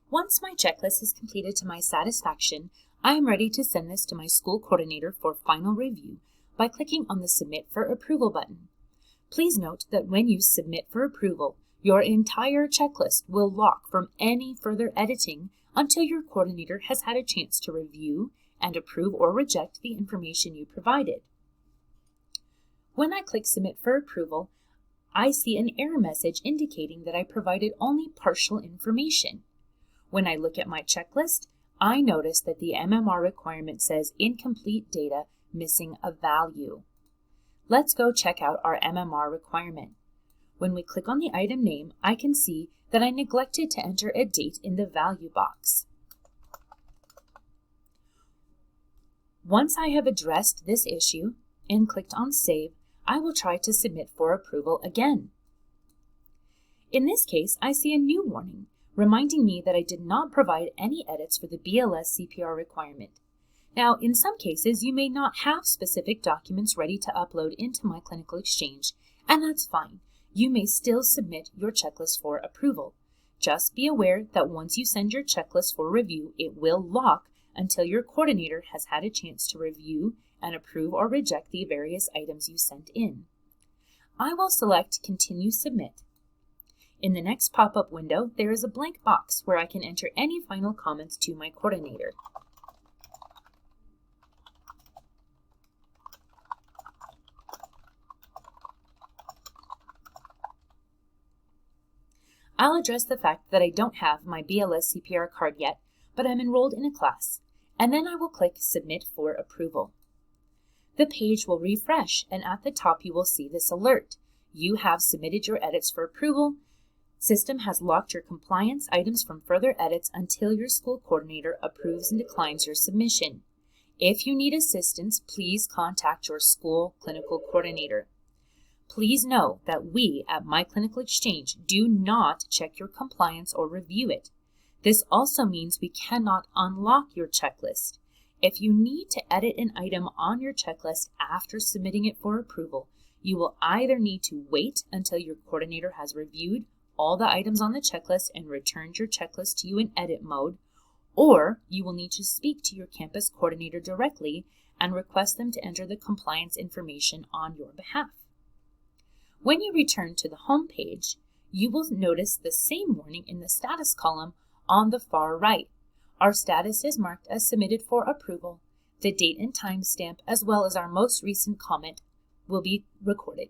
Once my checklist is completed to my satisfaction, I am ready to send this to my school coordinator for final review by clicking on the Submit for Approval button. Please note that when you submit for approval, your entire checklist will lock from any further editing until your coordinator has had a chance to review and approve or reject the information you provided. When I click Submit for Approval, I see an error message indicating that I provided only partial information. When I look at my checklist, I notice that the MMR requirement says incomplete data, missing a value. Let's go check out our MMR requirement. When we click on the item name, I can see that I neglected to enter a date in the value box. Once I have addressed this issue and clicked on Save, I will try to submit for approval again. In this case, I see a new warning reminding me that I did not provide any edits for the BLS CPR requirement. Now, in some cases, you may not have specific documents ready to upload into myClinicalExchange, and that's fine. You may still submit your checklist for approval. Just be aware that once you send your checklist for review, it will lock until your coordinator has had a chance to review and approve or reject the various items you sent in. I will select Continue Submit. In the next pop-up window, there is a blank box where I can enter any final comments to my coordinator. I'll address the fact that I don't have my BLS CPR card yet, but I'm enrolled in a class, and then I will click Submit for Approval. The page will refresh, and at the top you will see this alert. You have submitted your edits for approval. System has locked your compliance items from further edits until your school coordinator approves and declines your submission. If you need assistance, please contact your school clinical coordinator. Please know that we at myClinicalExchange do not check your compliance or review it. This also means we cannot unlock your checklist. If you need to edit an item on your checklist after submitting it for approval, you will either need to wait until your coordinator has reviewed all the items on the checklist and returned your checklist to you in edit mode, or you will need to speak to your campus coordinator directly and request them to enter the compliance information on your behalf. When you return to the home page, you will notice the same warning in the status column on the far right. Our status is marked as submitted for approval. The date and time stamp, as well as our most recent comment, will be recorded.